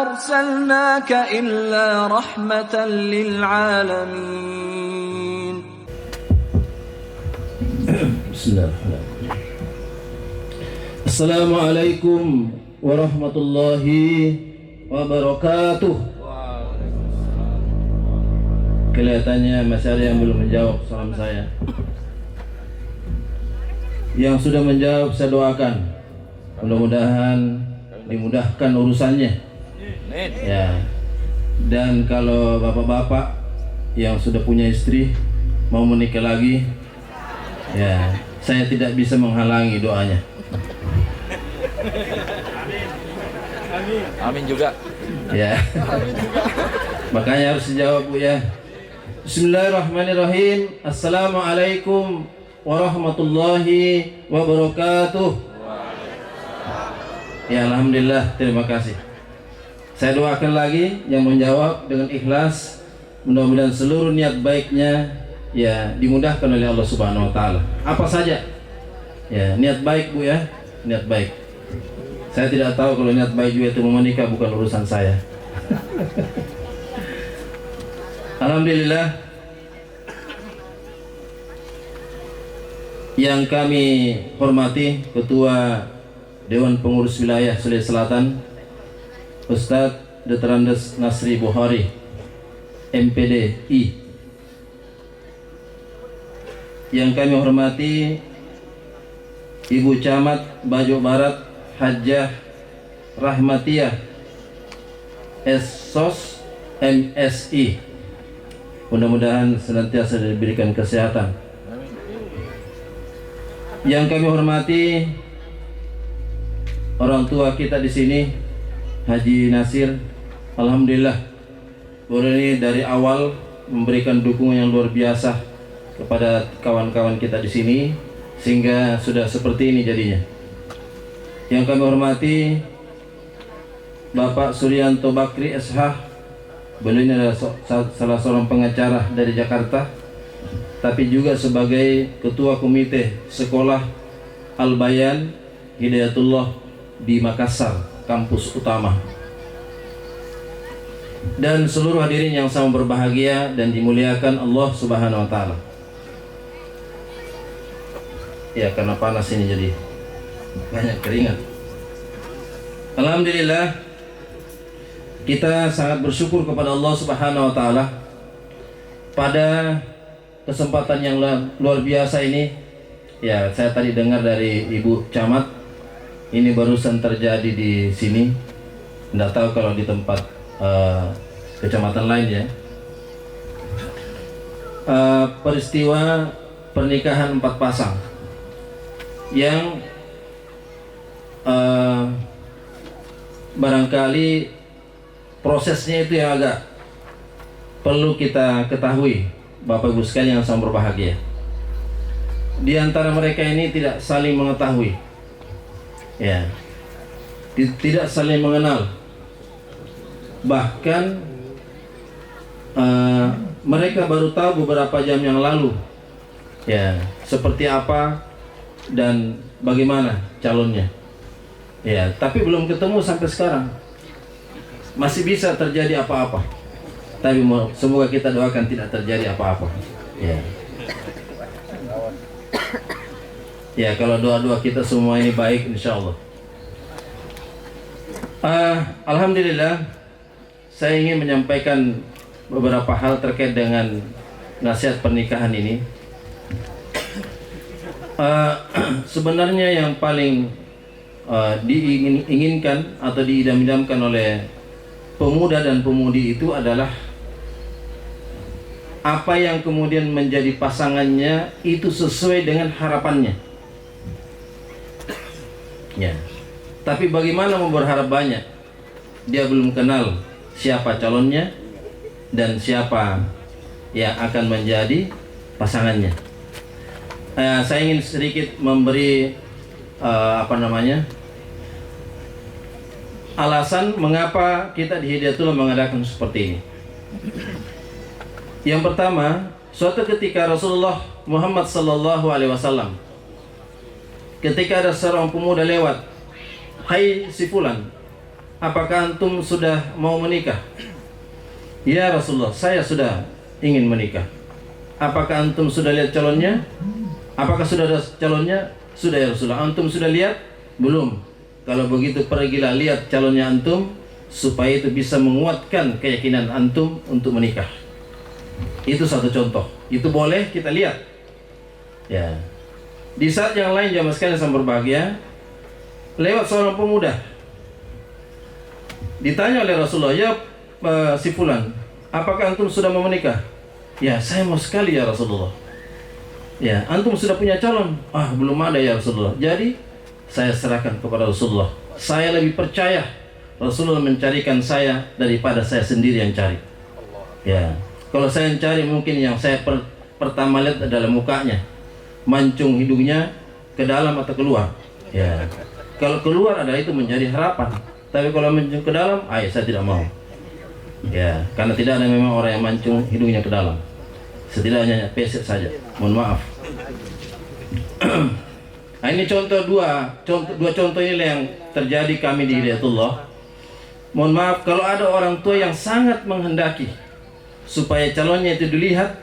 أرسلناك إلا رحمة للعالمين. بسم الله الرحمن الرحيم. السلام عليكم ورحمة الله wabarakatuh. Kelihatannya masih ada yang belum menjawab salam saya. Yang sudah menjawab saya doakan, mudah-mudahan dimudahkan urusannya. Ya. Dan kalau bapak-bapak yang sudah punya istri mau menikah lagi, ya, saya tidak bisa menghalangi doanya. Amin juga. Ya. Makanya harus dijawab, Bu, ya. Bismillahirrahmanirrahim. Assalamualaikum warahmatullahi wabarakatuh. Ya, alhamdulillah, terima kasih. Saya doakan lagi yang menjawab dengan ikhlas, mudah-mudahan seluruh niat baiknya ya dimudahkan oleh Allah Subhanahu wa taala. Apa saja? Ya, niat baik, Bu, ya. Niat baik. Saya tidak tahu kalau niat baik juga itu mau menikah, bukan urusan saya. Alhamdulillah, yang kami hormati Ketua Dewan Pengurus Wilayah Sulawesi Selatan, Ustadz Dr. Andes Nasri Bukhari, MPDI. Yang kami hormati Ibu Camat Bajo Barat Hajjah Rahmatiyah SOS MSI. Mudah-mudahan senantiasa diberikan kesehatan. Yang kami hormati orang tua kita di sini, Haji Nasir. Alhamdulillah, beliau ini dari awal memberikan dukungan yang luar biasa kepada kawan-kawan kita di sini sehingga sudah seperti ini jadinya. Yang kami hormati Bapak Suryanto Bakri SH. Beliau ini adalah salah seorang pengacara dari Jakarta, tapi juga sebagai Ketua Komite Sekolah Al-Bayan Hidayatullah di Makassar, kampus utama. Dan seluruh hadirin yang sama berbahagia dan dimuliakan Allah Subhanahu wa taala. Ya, karena panas ini jadi banyak keringat. Alhamdulillah, kita sangat bersyukur kepada Allah Subhanahu wa taala pada kesempatan yang luar biasa ini. Ya, saya tadi dengar dari Ibu Camat, ini barusan terjadi di sini. Tidak tahu kalau di tempat kecamatan lain, ya. Peristiwa pernikahan 4 pasang yang barangkali prosesnya itu yang agak perlu kita ketahui, Bapak Ibu sekalian yang sama berbahagia. Di antara mereka ini tidak saling mengetahui, ya, tidak saling mengenal. Bahkan mereka baru tahu beberapa jam yang lalu, ya, seperti apa dan bagaimana calonnya, ya, tapi belum ketemu sampai sekarang. Masih bisa terjadi apa-apa, tapi semoga kita doakan tidak terjadi apa-apa. Ya, ya, kalau doa-doa kita semua ini baik, insya Allah. Alhamdulillah, saya ingin menyampaikan beberapa hal terkait dengan nasihat pernikahan ini. Sebenarnya yang paling diinginkan atau diidam-idamkan oleh pemuda dan pemudi itu adalah apa yang kemudian menjadi pasangannya itu sesuai dengan harapannya. Ya. Tapi bagaimana mau berharap banyak? Dia belum kenal siapa calonnya dan siapa yang akan menjadi pasangannya. Saya ingin sedikit memberi alasan mengapa kita di Hidayatullah mengadakan seperti ini. Yang pertama, suatu ketika Rasulullah Muhammad sallallahu alaihi wasallam, ketika ada seorang pemuda lewat, "Hai si fulan, apakah antum sudah mau menikah? Ya Rasulullah, saya sudah ingin menikah. Apakah antum sudah lihat calonnya? Apakah sudah ada calonnya? Sudah ya Rasulullah. Antum sudah lihat? Belum. Kalau begitu pergilah lihat calonnya antum, supaya itu bisa menguatkan keyakinan antum untuk menikah. Itu satu contoh. Itu boleh kita lihat. Ya. Di saat yang lain jamaah sekalian yang berbahagia, lewat seorang pemuda, ditanya oleh Rasulullah, ya si fulan, apakah antum sudah mau menikah? Ya, saya mau sekali ya Rasulullah. Ya, antum sudah punya calon? Ah, belum ada ya Rasulullah. Jadi saya serahkan kepada Rasulullah. Saya lebih percaya Rasulullah mencarikan saya daripada saya sendiri yang cari. Ya, kalau saya yang cari, mungkin yang saya pertama lihat adalah mukanya, mancung hidungnya ke dalam atau keluar. Ya, kalau keluar adalah itu menjadi harapan. Tapi kalau mancung ke dalam, saya tidak mau. Ya, karena tidak ada memang orang yang mancung hidungnya ke dalam. Setidaknya peset saja. Mohon maaf. Nah, ini dua contoh ini yang terjadi kami di Hidayatullah. Mohon maaf kalau ada orang tua yang sangat menghendaki supaya calonnya itu dilihat,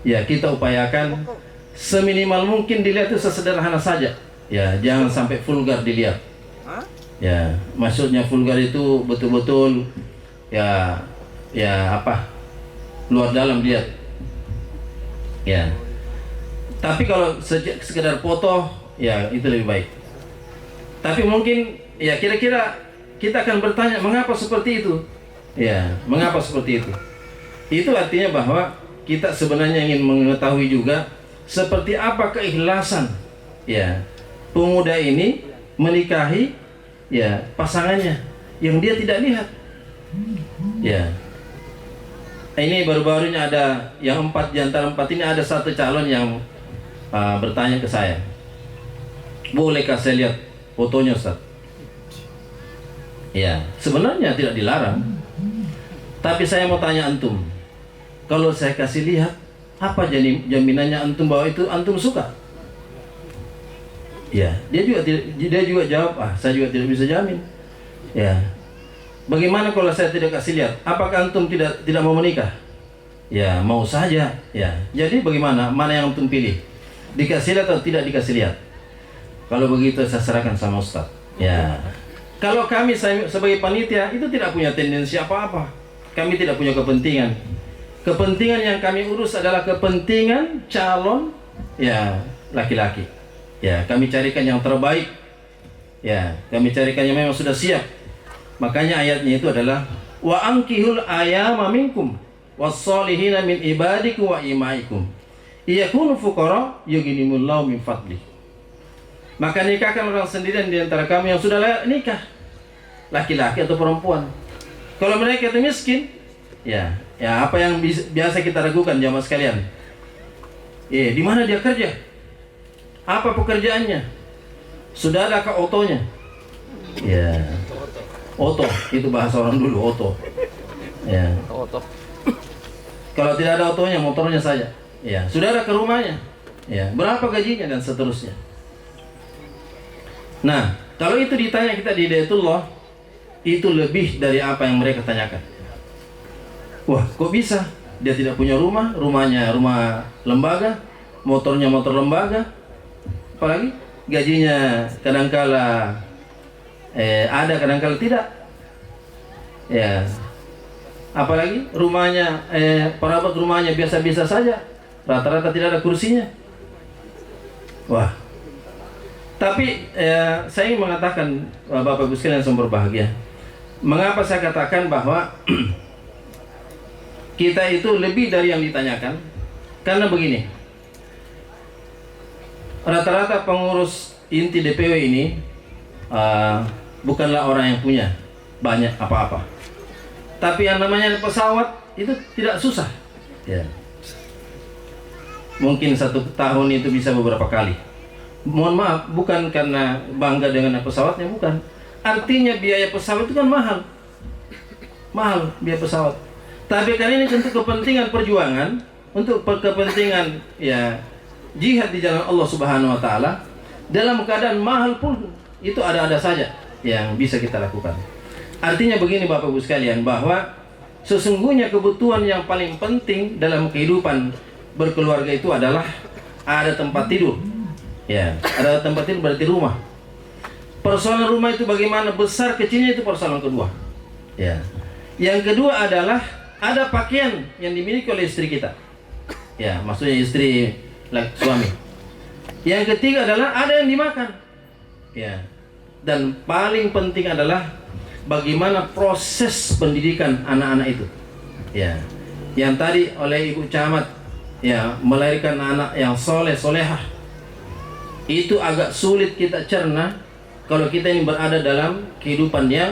ya kita upayakan seminimal mungkin dilihat itu sesederhana saja. Ya, jangan sampai vulgar dilihat. Ya, maksudnya vulgar itu betul-betul ya luar dalam dilihat. Ya. Tapi kalau sekedar foto, ya itu lebih baik. Tapi mungkin ya kira-kira kita akan bertanya, mengapa seperti itu? Ya, mengapa seperti itu? Itu artinya bahwa kita sebenarnya ingin mengetahui juga seperti apa keikhlasan ya pemuda ini menikahi ya pasangannya yang dia tidak lihat. Ya. Ini baru-barunya ada yang 4 di antara 4 ini ada satu calon yang bertanya ke saya, bolehkah saya lihat fotonya Ustaz? Ya, sebenarnya tidak dilarang. Tapi saya mau tanya antum, kalau saya kasih lihat, apa jaminannya antum bahwa itu antum suka? Ya, dia juga jawab, saya juga tidak bisa jamin. Ya. Bagaimana kalau saya tidak kasih lihat? Apakah antum tidak mau menikah? Ya, mau saja. Ya. Jadi bagaimana? Mana yang antum pilih? Dikasih lihat atau tidak dikasih lihat? Kalau begitu saya serahkan sama Ustaz. Ya. Kalau kami sebagai panitia itu tidak punya tendensi apa-apa. Kami tidak punya kepentingan. Kepentingan yang kami urus adalah kepentingan calon ya laki-laki. Ya, kami carikan yang terbaik. Ya, kami carikan yang memang sudah siap. Makanya ayatnya itu adalah wa ankihul ayama minkum was-solihina min ibadikum wa imaikum iyakunu fuqara yughnimullahu min fadli. Maka nikahkan orang sendirian di antara kamu yang sudah layak nikah, laki-laki atau perempuan. Kalau mereka itu miskin, ya apa yang biasa kita ragukan jamaah sekalian. Di mana dia kerja? Apa pekerjaannya? Sudah adakah otonya? Ya. Oto, itu bahasa orang dulu, oto. Ya. Oto. Kalau tidak ada otonya, motornya saja. Ya, sudah ada ke rumahnya. Ya, berapa gajinya dan seterusnya. Nah, kalau itu ditanya kita di Hidayatullah, itu lebih dari apa yang mereka tanyakan. Wah, kok bisa? Dia tidak punya rumah, rumahnya rumah lembaga, motornya motor lembaga. Apalagi gajinya kadangkala ada, kadangkala tidak. Ya. Apalagi rumahnya perabot rumahnya biasa-biasa saja. Rata-rata tidak ada kursinya. Wah. Tapi saya ingin mengatakan Bapak Ibu sekalian yang berbahagia. Mengapa saya katakan bahwa kita itu lebih dari yang ditanyakan? Karena begini. Rata-rata pengurus inti DPW ini bukanlah orang yang punya banyak apa-apa. Tapi yang namanya pesawat itu tidak susah. Ya. Mungkin 1 tahun itu bisa beberapa kali. Mohon maaf, bukan karena bangga dengan pesawatnya, bukan. Artinya biaya pesawat itu kan mahal. Mahal biaya pesawat. Tapi kan ini untuk kepentingan perjuangan, untuk kepentingan ya jihad di jalan Allah Subhanahu wa taala, dalam keadaan mahal pun itu ada-ada saja yang bisa kita lakukan. Artinya begini Bapak Ibu sekalian, bahwa sesungguhnya kebutuhan yang paling penting dalam kehidupan berkeluarga itu adalah ada tempat tidur. Ya, ada tempat tidur berarti rumah. Persoalan rumah itu bagaimana besar kecilnya itu persoalan kedua. Ya. Yang kedua adalah ada pakaian yang dimiliki oleh istri kita. Ya, maksudnya istri suami. Yang ketiga adalah ada yang dimakan. Ya. Dan paling penting adalah bagaimana proses pendidikan anak-anak itu. Ya. Yang tadi oleh Ibu Camat, ya, melahirkan anak yang soleh solehah. Itu agak sulit kita cerna kalau kita ini berada dalam kehidupan yang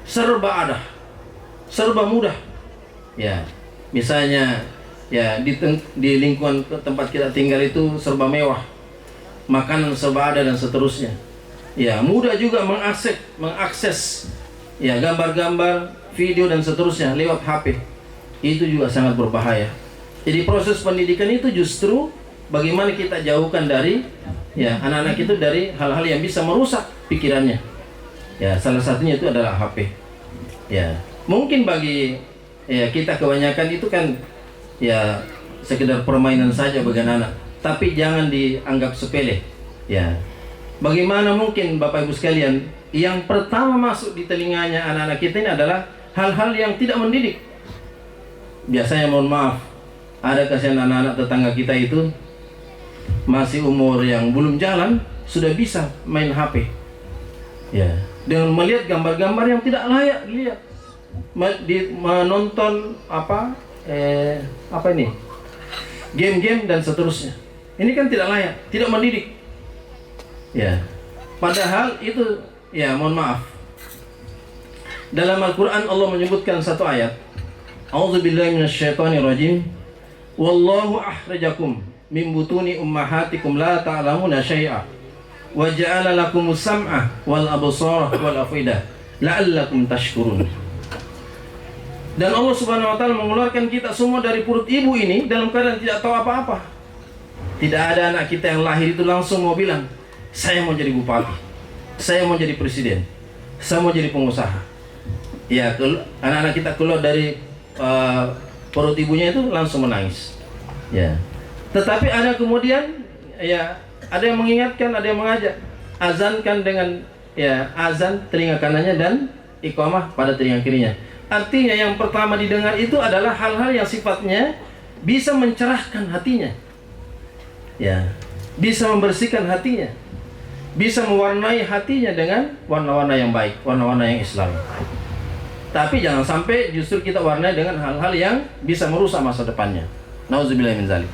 serba ada, serba mudah. Ya, misalnya ya di lingkungan tempat kita tinggal itu serba mewah, makanan serba ada dan seterusnya. Ya, mudah juga mengakses ya gambar-gambar, video dan seterusnya lewat HP. Itu juga sangat berbahaya. Jadi proses pendidikan itu justru bagaimana kita jauhkan dari ya anak-anak itu dari hal-hal yang bisa merusak pikirannya. Ya, salah satunya itu adalah HP. Ya, mungkin bagi ya kita kebanyakan itu kan ya sekedar permainan saja bagi anak-anak, tapi jangan dianggap sepele. Ya, bagaimana mungkin Bapak Ibu sekalian, yang pertama masuk di telinganya anak-anak kita ini adalah hal-hal yang tidak mendidik. Biasanya mohon maaf, ada kasihan anak-anak tetangga kita itu masih umur yang belum jalan sudah bisa main HP. Ya, dengan melihat gambar-gambar yang tidak layak dilihat, menonton apa ini, game-game dan seterusnya. Ini kan tidak layak, tidak mendidik. Ya, padahal itu ya mohon maaf. Dalam Al-Quran Allah menyebutkan satu ayat, A'udzubillahi minasyaitonirrajim. Wallahu akhrajakum min butuni ummahatikum la ta'lamuna syai'a wa ja'ala lakumus sam'a wal absara wal afida la'allakum tashkurun. Dan Allah Subhanahu wa taala mengeluarkan kita semua dari perut ibu ini dalam keadaan tidak tahu apa-apa. Tidak ada anak kita yang lahir itu langsung mau bilang, saya mau jadi bupati, saya mau jadi presiden, saya mau jadi pengusaha. Ya, anak-anak kita keluar dari perut ibunya itu langsung menangis. Ya. Tetapi ada kemudian ya ada yang mengingatkan, ada yang mengajak. Azankan dengan ya azan telinga kanannya dan iqamah pada telinga kirinya. Artinya yang pertama didengar itu adalah hal-hal yang sifatnya bisa mencerahkan hatinya. Ya, bisa membersihkan hatinya. Bisa mewarnai hatinya dengan warna-warna yang baik, warna-warna yang Islam. Tapi jangan sampai justru kita warnai dengan hal-hal yang bisa merusak masa depannya. Nauzubillah min dzalik.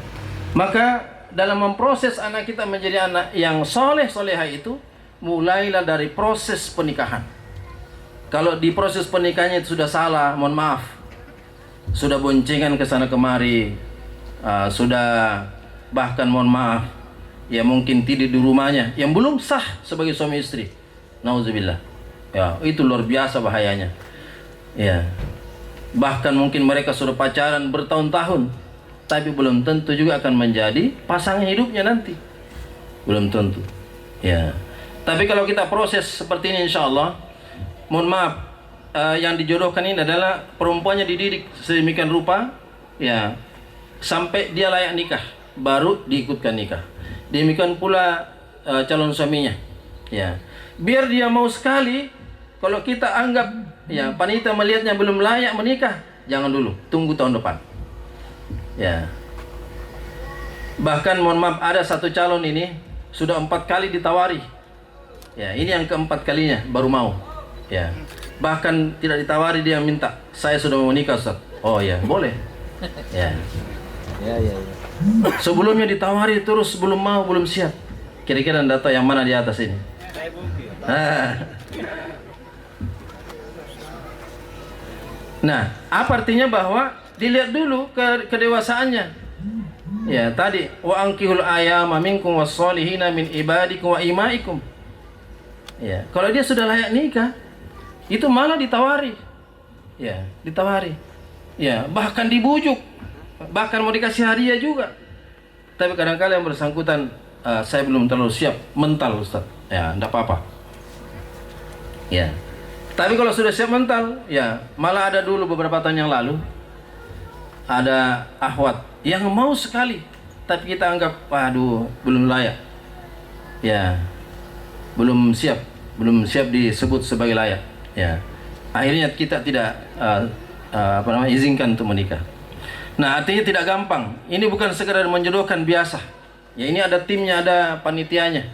Maka dalam memproses anak kita menjadi anak yang soleh solehah itu, mulailah dari proses pernikahan. Kalau di proses pernikahannya itu sudah salah, mohon maaf, sudah boncengan ke sana kemari, sudah bahkan mohon maaf, ya mungkin tidur di rumahnya yang belum sah sebagai suami istri. Nauzubillah. Ya, itu luar biasa bahayanya. Ya, bahkan mungkin mereka sudah pacaran bertahun-tahun, tapi belum tentu juga akan menjadi pasangan hidupnya nanti. Belum tentu. Ya. Tapi kalau kita proses seperti ini, insya Allah, mohon maaf, yang dijodohkan ini adalah perempuannya dididik sedemikian rupa, ya, sampai dia layak nikah, baru diikutkan nikah. Demikian pula calon suaminya. Ya. Biar dia mau sekali, kalau kita anggap ya panitia melihatnya belum layak menikah, jangan dulu, tunggu tahun depan. Ya. Bahkan mohon maaf, ada satu calon ini sudah 4 kali ditawari. Ya, ini yang keempat kalinya baru mau. Ya. Bahkan tidak ditawari dia minta, saya sudah mau nikah, Ustaz. Oh ya, boleh. Ya. Ya. Sebelumnya ditawari terus belum mau, belum siap. Kira-kira data yang mana di atas ini? Nah, apa artinya bahwa dilihat dulu kedewasaannya. Ya, tadi wa ankihul ayama minkum wassolihina min ibadikum wa imaikum. Ya, kalau dia sudah layak nikah, itu malah ditawari. Ya, ditawari. Ya, bahkan dibujuk. Bahkan mau dikasih hadiah juga. Tapi kadang-kadang yang bersangkutan, saya belum terlalu siap mental, Ustaz. Ya, enggak apa-apa. Ya. Tapi kalau sudah siap mental, ya malah ada dulu beberapa tahun yang lalu ada akhwat yang mau sekali, tapi kita anggap, waduh, belum layak, ya, belum siap disebut sebagai layak, ya. Akhirnya kita tidak izinkan untuk menikah. Nah, artinya tidak gampang. Ini bukan sekedar menjodohkan biasa. Ya, ini ada timnya, ada panitianya.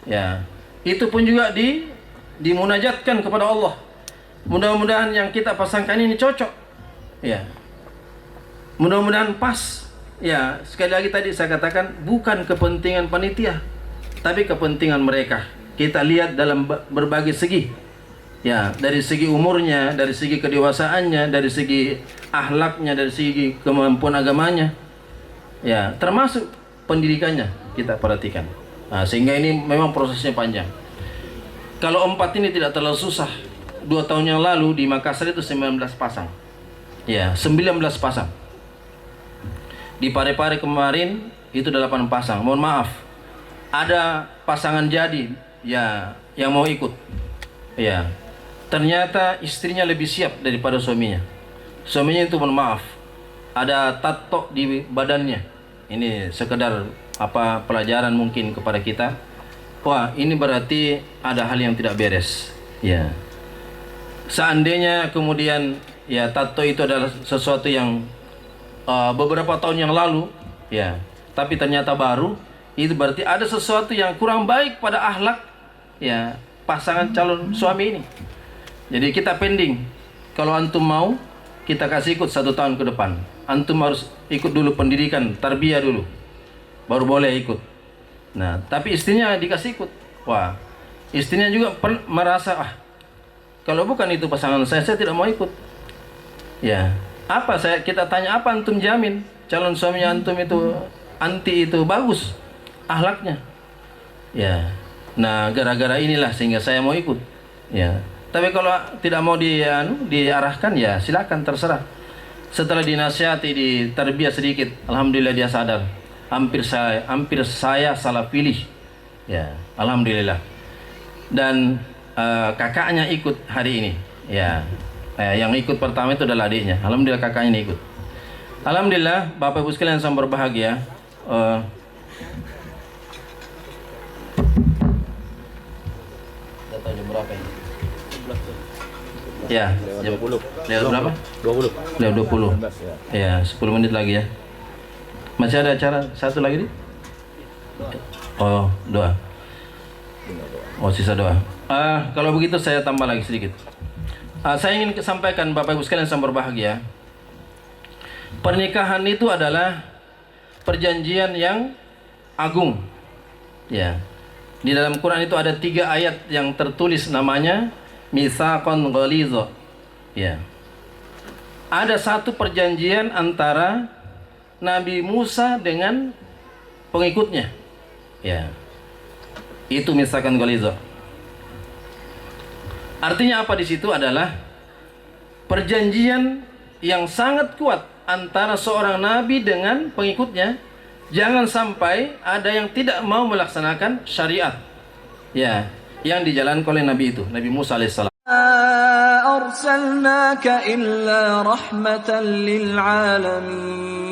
Ya, itu pun juga dimunajatkan kepada Allah. Mudah-mudahan yang kita pasangkan ini cocok. Ya. Mudah-mudahan pas. Ya, sekali lagi tadi saya katakan bukan kepentingan panitia, tapi kepentingan mereka. Kita lihat dalam berbagai segi. Ya, dari segi umurnya, dari segi kedewasaannya, dari segi akhlaknya, dari segi kemampuan agamanya. Ya, termasuk pendidikannya kita perhatikan. Nah, sehingga ini memang prosesnya panjang. Kalau 4 ini tidak terlalu susah. 2 tahun yang lalu di Makassar itu 19 pasang. Ya, 19 pasang. Di Parepare kemarin itu 8 pasang. Mohon maaf, ada pasangan jadi ya yang mau ikut. Ya, ternyata istrinya lebih siap daripada suaminya. Suaminya itu, mohon maaf, ada tato di badannya. Ini sekedar pelajaran mungkin kepada kita. Wah, ini berarti ada hal yang tidak beres. Ya. Seandainya kemudian ya tato itu adalah sesuatu yang beberapa tahun yang lalu, ya, tapi ternyata baru, itu berarti ada sesuatu yang kurang baik pada akhlak ya pasangan calon suami ini. Jadi kita pending. Kalau antum mau, kita kasih ikut 1 tahun ke depan. Antum harus ikut dulu pendidikan, tarbiyah dulu, baru boleh ikut. Nah, tapi istrinya dikasih ikut. Wah, istrinya juga merasa, kalau bukan itu pasangan saya tidak mau ikut. Ya, kita tanya, apa antum jamin calon suaminya antum itu anti itu bagus akhlaknya? Ya, nah gara-gara inilah sehingga saya mau ikut. Ya, tapi kalau tidak mau diarahkan, ya silakan, terserah. Setelah dinasihati, ditarbiyah sedikit, alhamdulillah dia sadar. Hampir saya salah pilih. Ya, alhamdulillah. Dan kakaknya ikut hari ini. Ya, yang ikut pertama itu adalah adiknya. Alhamdulillah kakaknya ini ikut. Alhamdulillah, Bapak Ibu sekalian yang berbahagia. Data jam berapa ini? Ya, jam 20. Lewat berapa? 20. Lewat 20. Ya, 10 menit lagi ya. Masih ada acara satu lagi nih? Oh, doa. Oh, sisa doa. Kalau begitu saya tambah lagi sedikit. Saya ingin sampaikan Bapak Ibu sekalian yang berbahagia. Pernikahan itu adalah perjanjian yang agung. Ya. Di dalam Quran itu ada 3 ayat yang tertulis namanya Mitsaqan Ghalidha. Ya. Ada satu perjanjian antara Nabi Musa dengan pengikutnya. Ya. Itu Mitsaqan Ghalidha. Artinya apa di situ adalah perjanjian yang sangat kuat antara seorang nabi dengan pengikutnya. Jangan sampai ada yang tidak mau melaksanakan syariat. Ya, yang dijalankan oleh Nabi itu, Nabi Musa alaihissalam. أرسلناك إلا رحمة للعالمين